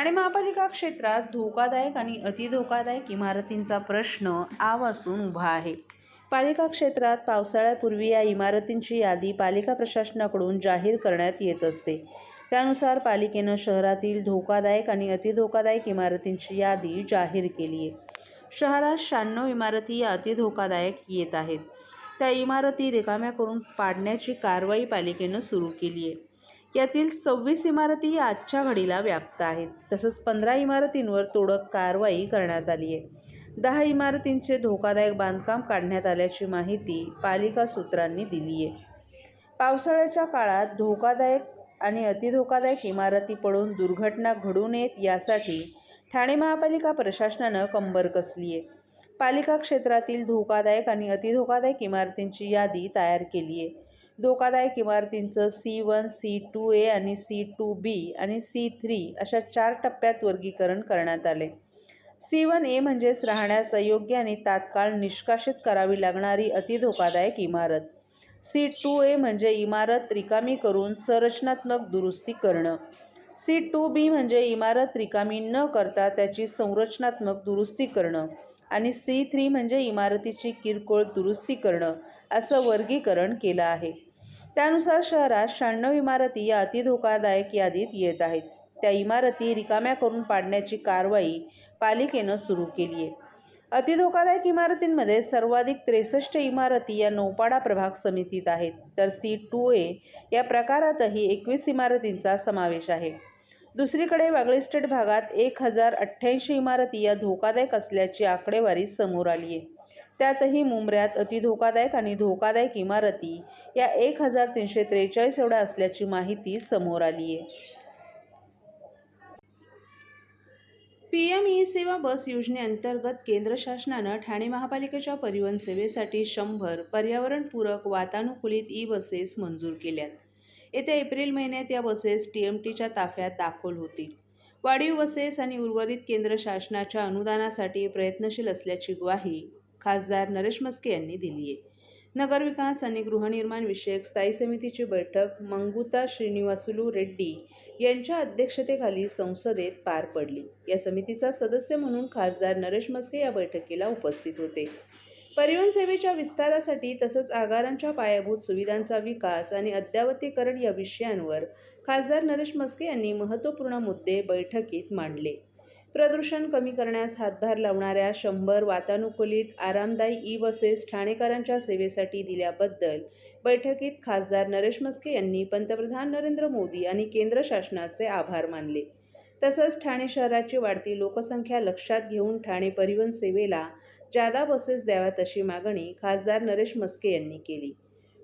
ठाणे महापालिका क्षेत्रात धोकादायक आणि अतिधोकादायक इमारतींचा प्रश्न आवासून उभा आहे. पालिका क्षेत्रात पावसाळ्यापूर्वी या इमारतींची यादी पालिका प्रशासनाकडून जाहीर करण्यात येत असते. त्यानुसार पालिकेनं शहरातील धोकादायक आणि अतिधोकादायक इमारतींची यादी जाहीर केली आहे. शहरात 96 इमारती या अतिधोकादायक येत आहेत. त्या इमारती रिकाम्या करून पाडण्याची कारवाई पालिकेनं सुरू केली आहे. यातील 26 इमारती आजच्या घडीला व्याप्त आहेत. तसंच 15 इमारतींवर तोडक कारवाई करण्यात आली आहे. 10 इमारतींचे धोकादायक बांधकाम काढण्यात आल्याची माहिती पालिका सूत्रांनी दिली आहे. पावसाळ्याच्या काळात धोकादायक आणि अतिधोकादायक इमारती पडून दुर्घटना घडू नयेत यासाठी ठाणे महापालिका प्रशासनानं कंबर कसली आहे. पालिका क्षेत्रातील धोकादायक आणि अतिधोकादायक इमारतींची यादी तयार केली आहे. धोकादायक इमारतींचं C1, C2A आणि C2B आणि C3 अशा 4 टप्प्यात वर्गीकरण करण्यात आले. C1A म्हणजेच राहण्यास अयोग्य आणि तात्काळ निष्कासित करावी लागणारी अतिधोकादायक इमारत. C2A म्हणजे इमारत रिकामी करून संरचनात्मक दुरुस्ती करणं. C2B म्हणजे इमारत रिकामी न करता त्याची संरचनात्मक दुरुस्ती करणं. आणि C3 म्हणजे इमारतीची किरकोळ दुरुस्ती करणं असं वर्गीकरण केलं आहे. त्यानुसार शहरात 96 इमारती या अतिधोकादायक यादीत येत आहेत. त्या इमारती रिकाम्या करून पाडण्याची कारवाई पालिकेनं सुरू केली आहे. अतिधोकादायक इमारतींमध्ये सर्वाधिक 63 इमारती या नौपाडा प्रभाग समितीत आहेत. तर C2A या प्रकारातही 21 इमारतींचा समावेश आहे. दुसरीकडे वागळे इस्टेट भागात 1088 इमारती या धोकादायक असल्याची आकडेवारी समोर आली आहे. त्यातही मुंब्र्यात अतिधोकादायक आणि धोकादायक इमारती या 1343 एवढ्या असल्याची माहिती समोर आली आहे. PM ई-सेवा बस योजनेअंतर्गत केंद्र शासनानं ठाणे महापालिकेच्या परिवहन सेवेसाठी 100 पर्यावरणपूरक वातानुकूलित ई-बसेस मंजूर केल्यात. येत्या एप्रिल महिन्यात या बसेस TMTच्या ताफ्यात दाखल होतील. वाढीव बसेस आणि उर्वरित केंद्र शासनाच्या अनुदानासाठी प्रयत्नशील असल्याची ग्वाही खासदार नरेश म्हस्के यांनी दिली आहे. नगरविकास आणि गृहनिर्माण विषयक स्थायी समितीची बैठक मंगुता श्रीनिवासुलू रेड्डी यांच्या अध्यक्षतेखाली संसदेत पार पडली. या समितीचा सदस्य म्हणून खासदार नरेश म्हस्के या बैठकीला उपस्थित होते. परिवहन सेवेच्या विस्तारासाठी तसंच आगारांच्या पायाभूत सुविधांचा विकास आणि अद्ययावतीकरण या विषयांवर खासदार नरेश म्हस्के यांनी महत्त्वपूर्ण मुद्दे बैठकीत मांडले. प्रदूषण कमी करण्यास हातभार लावणाऱ्या 100 वातानुकूलित आरामदायी ई-बसेस ठाणेकरांच्या सेवेसाठी दिल्याबद्दल बैठकीत खासदार नरेश म्हस्के यांनी पंतप्रधान नरेंद्र मोदी आणि केंद्र शासनाचे आभार मानले. तसंच ठाणे शहराची वाढती लोकसंख्या लक्षात घेऊन ठाणे परिवहन सेवेला जादा बसेस द्याव्यात अशी मागणी खासदार नरेश म्हस्के यांनी केली.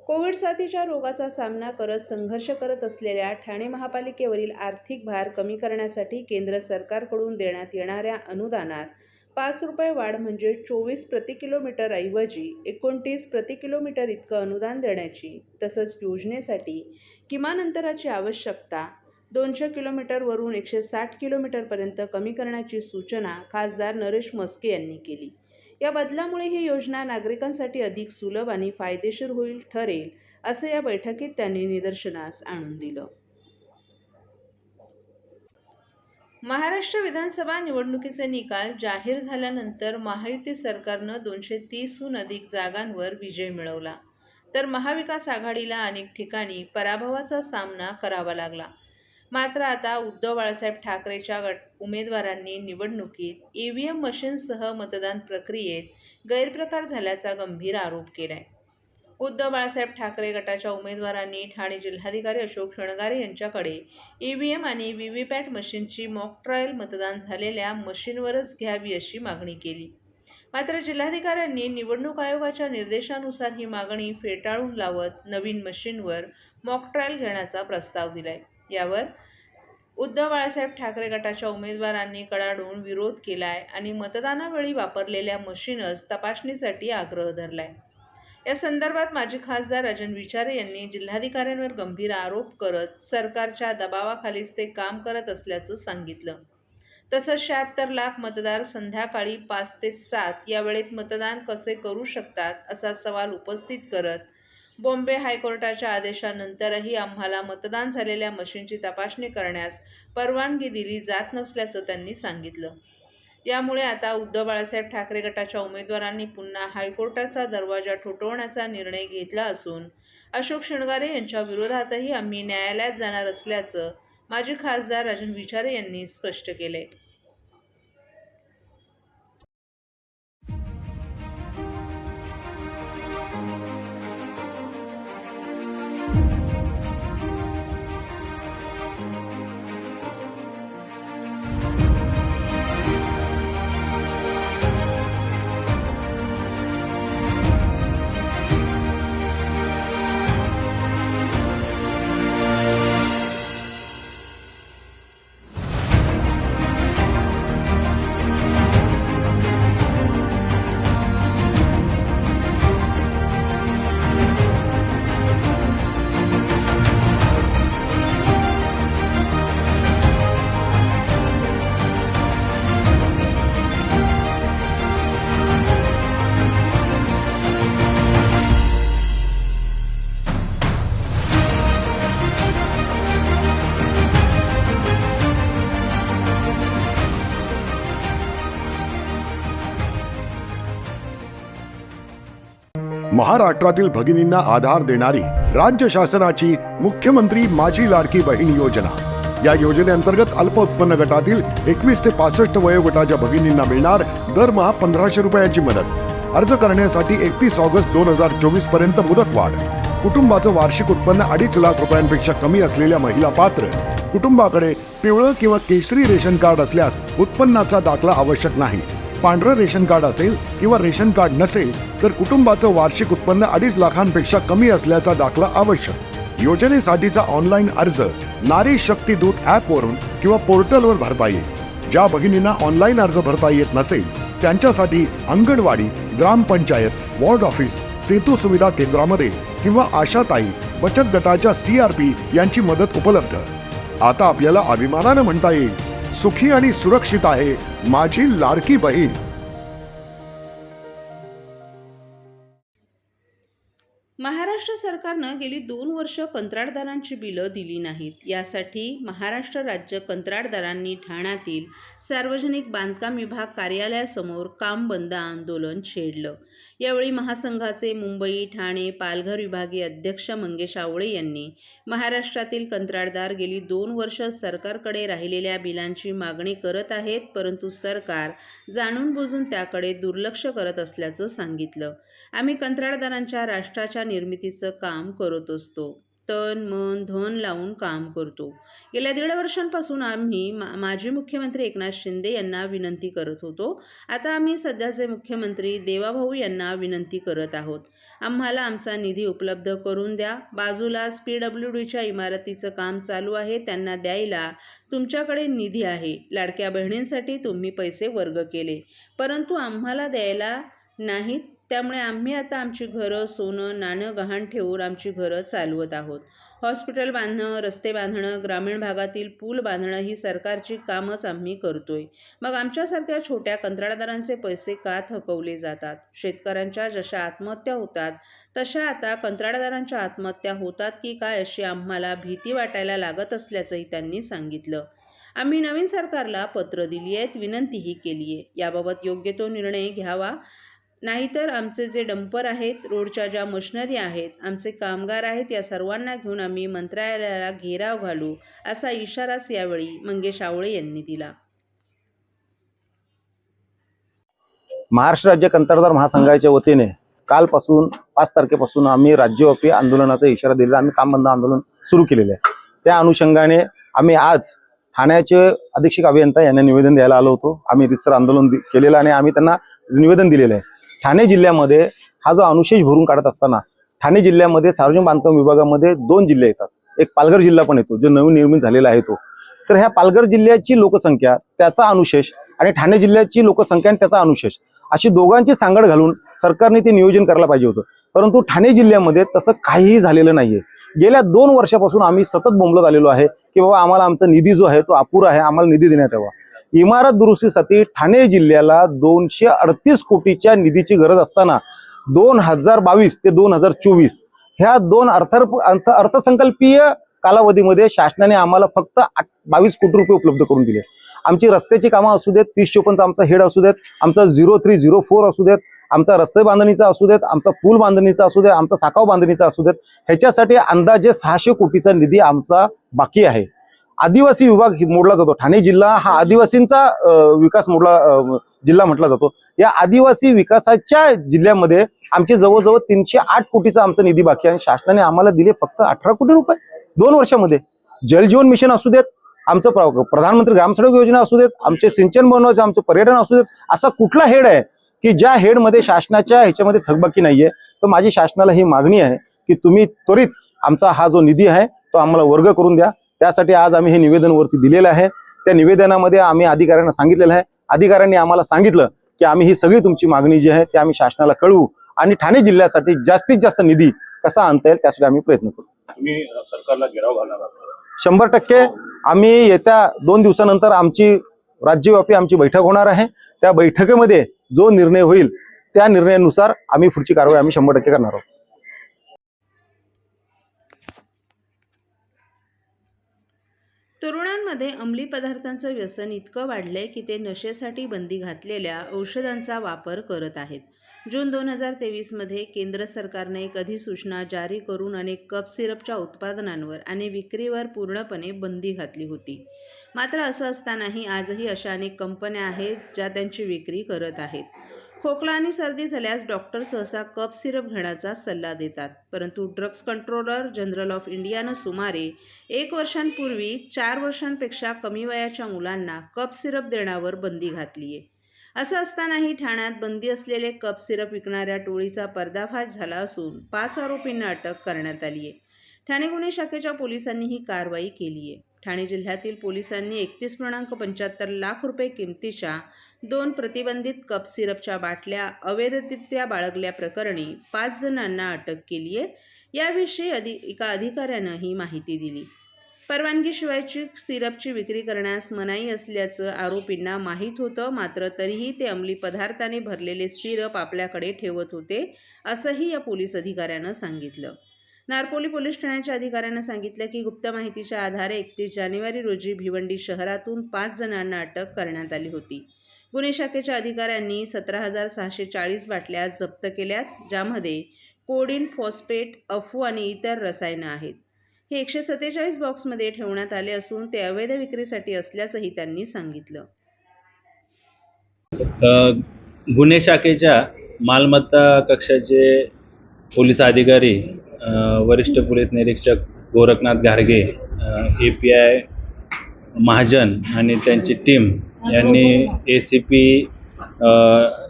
कोविड साथीच्या रोगाचा सामना करत संघर्ष करत असलेल्या ठाणे महापालिकेवरील आर्थिक भार कमी करण्यासाठी केंद्र सरकारकडून देण्यात येणाऱ्या अनुदानात 5 रुपये वाढ म्हणजे 24 प्रति किलोमीटर ऐवजी 29 प्रति किलोमीटर इतकं अनुदान देण्याची, तसंच योजनेसाठी किमान अंतराची आवश्यकता 200 किलोमीटरवरून 160 किलोमीटरपर्यंत कमी करण्याची सूचना खासदार नरेश म्हस्के यांनी केली. या बदलामुळे ही योजना नागरिकांसाठी अधिक सुलभ आणि फायदेशीर ठरेल असं या बैठकीत त्यांनी निदर्शनास आणून दिलं. महाराष्ट्र विधानसभा निवडणुकीचे निकाल जाहीर झाल्यानंतर महायुती सरकारनं 230हून अधिक जागांवर विजय मिळवला, तर महाविकास आघाडीला अनेक ठिकाणी पराभवाचा सामना करावा लागला. मात्र आता उद्धव बाळासाहेब ठाकरेच्या उमेदवारांनी निवडणुकीत EVM मशीनसह मतदान प्रक्रियेत गैरप्रकार झाल्याचा गंभीर आरोप केलाय. उद्धव बाळासाहेब ठाकरे गटाच्या उमेदवारांनी ठाणे जिल्हाधिकारी अशोक शृंगारे यांच्याकडे EVM आणि VVPAT मशीनची मॉक ट्रायल मतदान झालेल्या मशीनवरच घ्यावी अशी मागणी केली. मात्र जिल्हाधिकाऱ्यांनी निवडणूक आयोगाच्या निर्देशानुसार ही मागणी फेटाळून लावत नवीन मशीनवर मॉक ट्रायल घेण्याचा प्रस्ताव दिलाय. यावर उद्धव बाळासाहेब ठाकरे गटाच्या उमेदवारांनी कडाडून विरोध केलाय आणि मतदानावेळी वापरलेल्या मशीनच तपासणीसाठी आग्रह धरलाय. या संदर्भात माजी खासदार राजन विचारे यांनी जिल्हाधिकाऱ्यांवर गंभीर आरोप करत सरकारच्या दबावाखालीच ते काम करत असल्याचं सांगितलं. तसंच 76 लाख मतदार संध्याकाळी 5 ते 7 या वेळेत मतदान कसे करू शकतात असा सवाल उपस्थित करत बॉम्बे हायकोर्टाच्या आदेशानंतरही आम्हाला मतदान झालेल्या मशीनची तपासणी करण्यास परवानगी दिली जात नसल्याचं त्यांनी सांगितलं. यामुळे आता उद्धव बाळासाहेब ठाकरे गटाच्या उमेदवारांनी पुन्हा हायकोर्टाचा दरवाजा ठोठावण्याचा निर्णय घेतला असून अशोक शृंगारे यांच्या विरोधातही आम्ही न्यायालयात जाणार असल्याचं माजी खासदार राजन विचारे यांनी स्पष्ट केले. महाराष्ट्रातील भगिनींना आधार देणारी राज्य शासनाची मुख्यमंत्री माझी लाडकी बहीण योजना. या योजनेअंतर्गत अल्प उत्पन्न गटातील 21 ते 65 वयोगटाच्या भगिनींना मिळणार दरमहा 1500 रुपयांची मदत. अर्ज करण्यासाठी 31 ऑगस्ट 2024 पर्यंत मुदतवाढ. कुटुंबाचं वार्षिक उत्पन्न 2.5 लाख रुपयांपेक्षा कमी असलेल्या महिला पात्र. कुटुंबाकडे पिवळं किंवा केशरी रेशन कार्ड असल्यास उत्पन्नाचा दाखला आवश्यक नाही. पांढरं रेशन कार्ड असेल किंवा रेशन कार्ड नसेल तर कुटुंबाचं वार्षिक उत्पन्न 2.5 लाखांपेक्षा कमी असल्याचा दाखला आवश्यक. योजनेसाठीचा ऑनलाईन अर्ज नारी शक्ती दूत ॲपवरून किंवा पोर्टलवर भरता येईल. ज्या भगिनींना ऑनलाईन अर्ज भरता येत नसेल त्यांच्यासाठी अंगणवाडी, ग्रामपंचायत, वॉर्ड ऑफिस, सेतू सुविधा केंद्रामध्ये किंवा आशाताई बचत गटाच्या CRP यांची मदत उपलब्ध. आता आपल्याला अभिमानानं म्हणता येईल, सुखी आणि सुरक्षित आहे माझी लाडकी बहीण. महाराष्ट्र सरकारनं गेली 2 वर्ष कंत्राटदारांची बिलं दिली नाहीत. यासाठी महाराष्ट्र राज्य कंत्राटदारांनी ठाण्यातील सार्वजनिक बांधकाम विभाग कार्यालयासमोर काम बंद आंदोलन छेडलं. यावेळी महासंघाचे मुंबई, ठाणे, पालघर विभागीय अध्यक्ष मंगेश आवळे यांनी महाराष्ट्रातील कंत्राटदार गेली 2 वर्ष सरकारकडे राहिलेल्या बिलांची मागणी करत आहेत, परंतु सरकार जाणून बुजून त्याकडे दुर्लक्ष करत असल्याचं सांगितलं. आम्ही कंत्राटदारांच्या राष्ट्राच्या निर्मितीचं काम करत असतो. तन मन धन लावून काम करतो. गेल्या 1.5 वर्षांपासून आम्ही माजी मुख्यमंत्री एकनाथ शिंदे यांना विनंती करत होतो. आता आम्ही सध्याचे मुख्यमंत्री देवाभाऊ यांना विनंती करत आहोत. आम्हाला आमचा निधी उपलब्ध करून द्या. बाजूलाच PWDच्या इमारतीचं काम चालू आहे, त्यांना द्यायला तुमच्याकडे निधी आहे. लाडक्या बहिणींसाठी तुम्ही पैसे वर्ग केले, परंतु आम्हाला द्यायला नाहीत. त्यामुळे आम्ही आता आमची घरं, सोनं, नाणं गहाण ठेवून आमची घरं चालवत आहोत. हॉस्पिटल बांधणं, रस्ते बांधणं, ग्रामीण भागातील पूल बांधणं ही सरकारची कामच आम्ही करतोय. मग आमच्यासारख्या छोट्या कंत्राटदारांचे पैसे का थकवले जातात? शेतकऱ्यांच्या जशा आत्महत्या होतात तशा आता कंत्राटदारांच्या आत्महत्या होतात की काय अशी आम्हाला भीती वाटायला लागत असल्याचंही त्यांनी सांगितलं. आम्ही नवीन सरकारला पत्र दिली आहेत, विनंतीही केली आहे. याबाबत योग्य तो निर्णय घ्यावा, नाहीतर आमचे जे डंपर आहेत, रोडच्या ज्या मशिनरी आहेत, आमचे कामगार आहेत, या सर्वांना घेऊन आम्ही मंत्रालयाला घेराव घालू, असा इशाराच यावेळी मंगेश आवळे यांनी दिला. महाराष्ट्र राज्य कंत्राटदार महासंघाच्या वतीने कालपासून 5 तारखेपासून आम्ही राज्यव्यापी आंदोलनाचा इशारा दिलेला. आम्ही काम बंद आंदोलन सुरू केलेले आहे. त्या अनुषंगाने आम्ही आज ठाण्याचे अधीक्षक अभियंता यांना निवेदन द्यायला आलो होतो. आम्ही रितसर आंदोलन केलेलं आणि आम्ही त्यांना निवेदन दिलेलं आहे. ठाणे जिल्ह्यामध्ये हा जो अनुशेष भरून काढत असताना ठाणे जिल्ह्यामध्ये सार्वजनिक बांधकाम विभागामध्ये 2 जिल्हे येतात. एक पालघर जिल्हा पण येतो, जो नवीन निर्मित झालेला आहे तो. तर ह्या पालघर जिल्ह्याची लोकसंख्या, त्याचा अनुशेष आणि ठाणे जिल्ह्याची लोकसंख्या आणि त्याचा अनुशेष अशी दोघांची सांगड घालून सरकारने ते नियोजन करायला पाहिजे होतं. परंतु ठाणे जिल्ह्यामध्ये तसं काहीही झालेलं नाहीये. गेल्या 2 वर्षापासून आम्ही सतत बोंबलत आलेलो आहे की बाबा आम्हाला आमचा निधी जो आहे तो अपुरा आहे, आम्हाला निधी देण्यात यावा. इमारत दुरुस्तीसाठी ठाणे जिल्ह्याला 238 कोटीच्या निधीची गरज असताना 2022 ते 2024 ह्या दोन अर्थसंकल्पीय कालावधीमध्ये शासनाने आम्हाला फक्त 22 कोटी रुपये उपलब्ध करून दिले. आमची रस्त्याची कामं असू देत, 3054चा आमचा हेड असू देत, आमचा 0304 असू देत, आमचा रस्ते बांधणीचा असू देत, आमचा पूल बांधणीचा असू देत, आमचा साकाव बांधणीचा असू देत, ह्याच्यासाठी अंदाजे 600 कोटीचा निधी आमचा बाकी आहे. आदिवासी विभाग मोडला जातो. ठाणे जिल्हा हा आदिवासींचा विकास जिल्हा म्हटला जातो. या आदिवासी विकासाच्या जिल्ह्यामध्ये आमचे जवळजवळ 308 कोटीचा आमचा निधी बाकी आहे आणि शासनाने आम्हाला दिले फक्त 18 कोटी रुपये 2 वर्षामध्ये. जलजीवन मिशन असू देत, आमचं प्रधानमंत्री ग्रामसडक योजना असू देत, आमचे सिंचन बनवायचं, आमचं पर्यटन असू देत, असा कुठला हेड आहे की ज्या हेडमध्ये शासनाच्या ह्याच्यामध्ये थकबाकी नाहीये. तर माझी शासनाला ही मागणी आहे की तुम्ही त्वरित आमचा हा जो निधी आहे तो आम्हाला वर्ग करून द्या. त्यासाठी आज आम्ही हे निवेदन वरती दिलेलं आहे. त्या निवेदनामध्ये आम्ही अधिकाऱ्यांना सांगितलेलं आहे. अधिकाऱ्यांनी आम्हाला सांगितलं की आम्ही ही सगळी तुमची मागणी जी आहे ती आम्ही शासनाला कळवू आणि ठाणे जिल्ह्यासाठी जास्तीत जास्त निधी कसा आणता येईल त्यासाठी आम्ही प्रयत्न करू. तुम्ही सरकारला घेराव घालणार आहात? 100% आम्ही येत्या 2 दिवसानंतर आमची राज्यव्यापी आमची बैठक होणार आहे. त्या बैठकीमध्ये जो निर्णय होईल त्या निर्णयानुसार आम्ही पुढची कारवाई आम्ही 100% करणार आहोत. तरुणांमध्ये अंमली पदार्थांचं व्यसन इतकं वाढलंय की ते नशेसाठी बंदी घातलेल्या औषधांचा वापर करत आहेत. जून 2023मध्ये केंद्र सरकारने एक अधिसूचना जारी करून अनेक कप सिरपच्या उत्पादनांवर आणि विक्रीवर पूर्णपणे बंदी घातली होती. मात्र असं असतानाही आजही अशा अनेक कंपन्या आहेत ज्या त्यांची विक्री करत आहेत. खोकला आणि सर्दी झाल्यास डॉक्टर सहसा कप सिरप घेण्याचा सल्ला देतात, परंतु ड्रग्ज कंट्रोलर जनरल ऑफ इंडियानं सुमारे 1 वर्षांपूर्वी 4 वर्षांपेक्षा कमी वयाच्या मुलांना कप सिरप देण्यावर बंदी घातली आहे. असं असतानाही ठाण्यात बंदी असलेले कप सिरप विकणाऱ्या टोळीचा पर्दाफाश झाला असून 5 आरोपींना अटक करण्यात आली आहे. ठाणे गुन्हे शाखेच्या पोलिसांनी ही कारवाई केली आहे. ठाणे जिल्ह्यातील पोलिसांनी 31.75 लाख रुपये किमतीच्या 2 प्रतिबंधित कप सिरपच्या बाटल्या अवैधरित्या बाळगल्याप्रकरणी 5 जणांना अटक केली आहे. याविषयी एका अधिकाऱ्यानं ही माहिती दिली. परवानगीशिवायची सिरपची विक्री करण्यास मनाई असल्याचं आरोपींना माहीत होतं, मात्र तरीही ते अंमली पदार्थाने भरलेले सिरप आपल्याकडे ठेवत होते, असंही या पोलीस अधिकाऱ्यानं सांगितलं. नारपोली पोलीस ठाण्याच्या अधिकाऱ्यानं सांगितलं की गुप्त माहितीच्या आधारे 31 जानेवारी रोजी भिवंडी शहरातून 5 जणांना अटक करण्यात आली होती. गुन्हे शाखेच्या अधिकाऱ्यांनी 17,640 बाटल्या जप्त केल्यात, ज्यामध्ये कोडीन, फॉस्फेट, अफू आणि इतर रसायनं आहेत. हे 147 बॉक्समध्ये ठेवण्यात आले असून ते अवैध विक्रीसाठी असल्याचंही त्यांनी सांगितलं. गुन्हे शाखेच्या मालमत्ता कक्षाचे पोलीस अधिकारी वरिष्ठ पोलीस निरीक्षक गोरखनाथ घारगे, API महाजन आणि त्यांची टीम यांनी ACP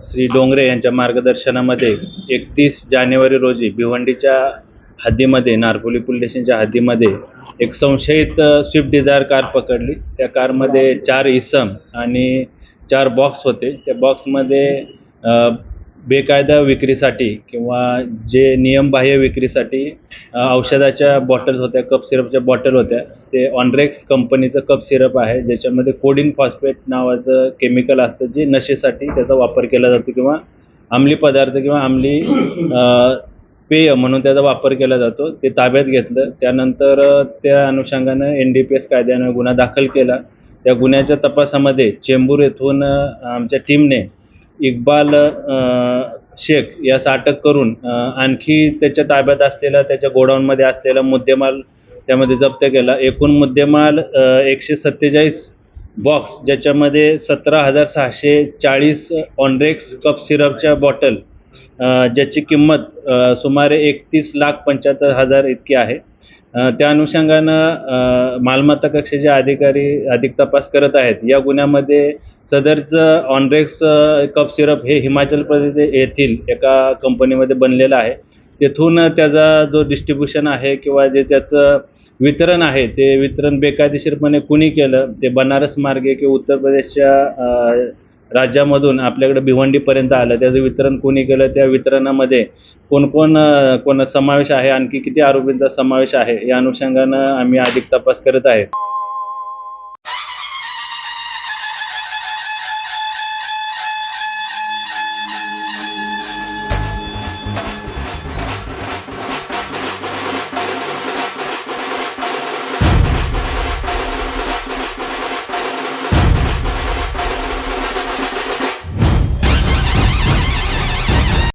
श्री डोंगरे यांच्या मार्गदर्शनामध्ये 31 जानेवारी रोजी भिवंडीच्या हद्दीमध्ये नारपोली पोलीस स्टेशनच्या हद्दीमध्ये एक संशयित स्विफ्ट डिझायर कार पकडली. त्या कारमध्ये 4 इसम आणि 4 बॉक्स होते. त्या बॉक्समध्ये बेकायदा विक्रीसाठी किंवा जे नियमबाह्य विक्रीसाठी औषधाच्या बॉटल्स होत्या, कप सिरपच्या बॉटल होत्या. ते ऑनरेक्स कंपनीचं कप सिरप आहे, ज्याच्यामध्ये कोडिन फॉस्फेट नावाचं केमिकल असतं, जे नशेसाठी त्याचा वापर केला जातो किंवा अंमली पदार्थ किंवा अंमली पेय म्हणून त्याचा वापर केला जातो. ते ताब्यात घेतलं. त्यानंतर त्या अनुषंगानं NDPS कायद्यानं गुन्हा दाखल केला. त्या गुन्ह्याच्या तपासामध्ये चेंबूर येथून आमच्या टीमने इक्बाल शेख यास अटक करून आणखी त्याच्या ताब्यात असलेला, त्याच्या गोडाऊनमध्ये असलेला मुद्देमाल त्यामध्ये जप्त केला. एकूण मुद्देमाल 147 बॉक्स, ज्याच्यामध्ये 17,640 ऑनरेक्स कप सिरपच्या बॉटल, ज्याची किंमत सुमारे 31,75,000 इतकी आहे. त्या अनुषंगानं मालमत्ता कक्षेचे अधिकारी अधिक तपास करत आहेत. या गुन्ह्यामध्ये सदरचं ऑनरेक्स कप सिरप हे हिमाचल प्रदेश येथील एका कंपनीमध्ये बनलेलं आहे. तेथून त्याचा जो डिस्ट्रीब्युशन आहे किंवा जे त्याचं वितरण आहे, ते वितरण बेकायदेशीरपणे कुणी केलं, ते बनारस मार्गे किंवा उत्तर प्रदेशच्या राज्यामधून आपल्याकडे भिवंडीपर्यंत आलं, त्याचं वितरण कोणी केलं, त्या वितरणामध्ये कोण समावेश आहे, आणखी किती आरोपींचा समावेश आहे, या अनुषंगानं आम्ही अधिक तपास करत आहे.